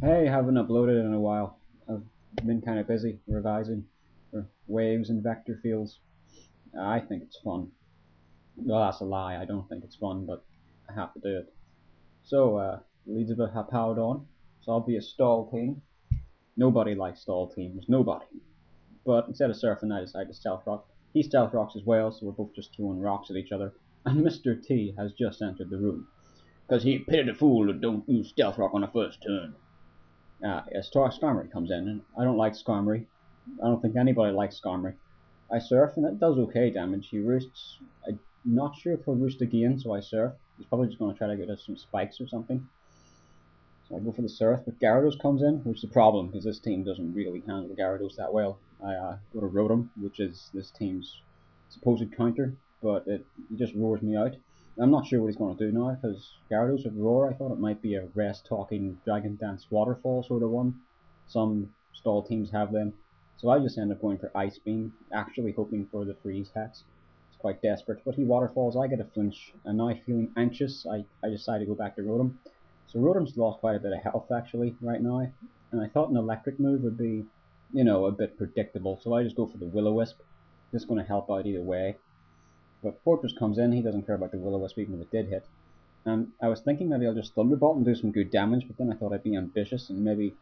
Hey, haven't uploaded in a while. I've been kind of busy revising for waves and vector fields. I think it's fun. Well, that's a lie. I don't think it's fun, but I have to do it. So, Elizabeth have powered on. So I'll be a stall team. Nobody likes stall teams. Nobody. But instead of surfing, I decided to stealth rock. He stealth rocks as well, so we're both just throwing rocks at each other. And Mr. T has just entered the room. Because he pitted a fool that don't use stealth rock on the first turn. Skarmory comes in, and I don't like Skarmory. I don't think anybody likes Skarmory. I surf, and it does okay damage. He roosts. I'm not sure if he'll roost again, so I surf. He's probably just going to try to get us some spikes or something. So I go for the surf, but Gyarados comes in, which is the problem, because this team doesn't really handle Gyarados that well. I go to Rotom, which is this team's supposed counter, but it just roars me out. I'm not sure what he's going to do now, because Gyarados with Roar, I thought it might be a rest-talking Dragon Dance Waterfall sort of one. Some stall teams have them. So I just end up going for Ice Beam, actually hoping for the Freeze Hex. It's quite desperate, but he waterfalls, I get a flinch, and now feeling anxious, I decide to go back to Rotom. So Rotom's lost quite a bit of health actually right now, and I thought an electric move would be, a bit predictable, so I just go for the Will-O-Wisp. Just going to help out either way. But Fortress comes in, he doesn't care about the Will-O-Wisp even if it did hit. And I was thinking maybe I'll just Thunderbolt and do some good damage, but then I thought I'd be ambitious and maybe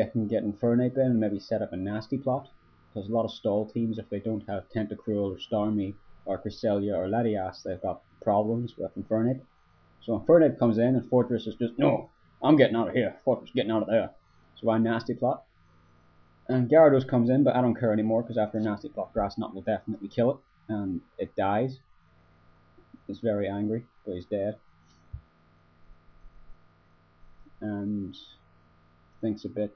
I can get Infernape in and maybe set up a nasty plot. Because a lot of stall teams, if they don't have Tentacruel or Starmie or Cresselia or Latias, they've got problems with Infernape. So Infernape comes in and Fortress is just, no, I'm getting out of here. Fortress getting out of there. So I nasty plot. And Gyarados comes in, but I don't care anymore because after a nasty plot, Grass Knot will definitely kill it. And it dies. He's very angry, but he's dead. And thinks a bit.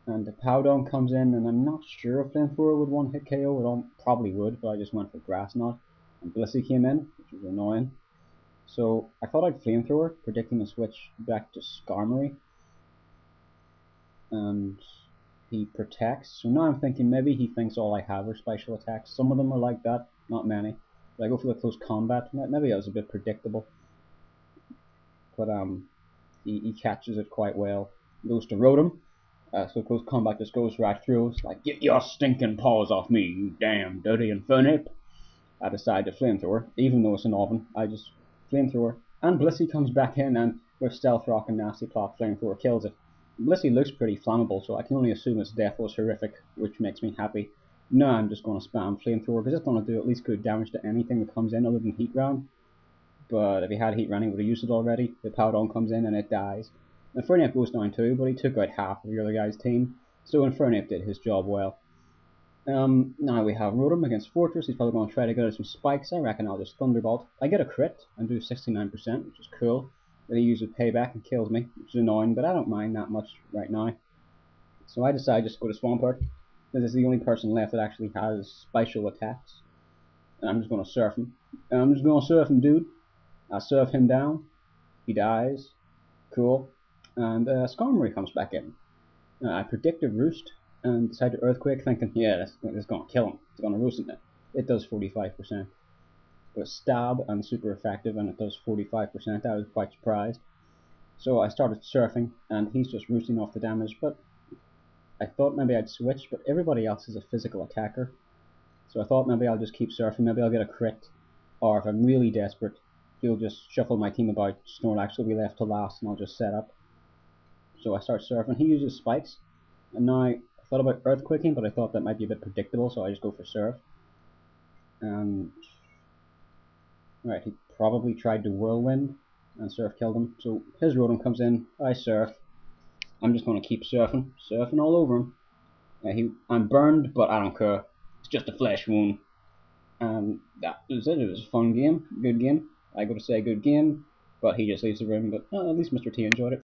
And the Powdon comes in, and I'm not sure if Flamethrower would one hit KO. It probably would, but I just went for Grass Knot. And Blissey came in, which was annoying. So I thought I'd Flamethrower, predicting a switch back to Skarmory. And he protects. So now I'm thinking maybe he thinks all I have are special attacks. Some of them are like that, not many. But I go for the close combat. Maybe that was a bit predictable. But he catches it quite well. Goes to Rotom. So close combat just goes right through. It's like, get your stinking paws off me, you damn dirty Infernape. I decide to Flamethrower, even though it's an oven. I just Flamethrower. And Blissey comes back in, and with Stealth Rock and Nasty Plot, Flamethrower kills it. Blissey looks pretty flammable, so I can only assume its death was horrific, which makes me happy. Now I'm just going to spam Flamethrower, because it's going to do at least good damage to anything that comes in other than Heat Round. But if he had Heat Round, he would have used it already. The Powdon comes in and it dies. Infernape goes down too, but he took out half of the other guy's team, so Infernape did his job well. Now we have Rotom against Fortress. He's probably going to try to get us some spikes. I reckon I'll just Thunderbolt. I get a crit and do 69%, which is cool. Then he uses Payback and kills me, which is annoying, but I don't mind that much right now. So I decide just to go to Swampert. This is the only person left that actually has special attacks. And I'm just going to surf him. I'm just going to surf him, dude. I surf him down. He dies. Cool. And Skarmory comes back in. I predict a roost and decide to Earthquake, thinking, yeah, this is going to kill him. It's going to roost him. It does 45%. But Stab and super effective, and it does 45%. I was quite surprised. So I started surfing, and he's just roosting off the damage. But I thought maybe I'd switch, but everybody else is a physical attacker. So I thought maybe I'll just keep surfing. Maybe I'll get a crit. Or if I'm really desperate, he'll just shuffle my team about. Snorlax will be left to last, and I'll just set up. So I start surfing. He uses spikes, and now I thought about earthquaking, but I thought that might be a bit predictable, so I just go for surf. And right, he probably tried to whirlwind, and surf killed him. So his Rotom comes in. I surf. I'm just going to keep surfing all over him. I'm burned, but I don't care. It's just a flesh wound. And that was it. It was a fun game, good game. I go to say good game, but he just leaves the room. But at least Mr. T enjoyed it.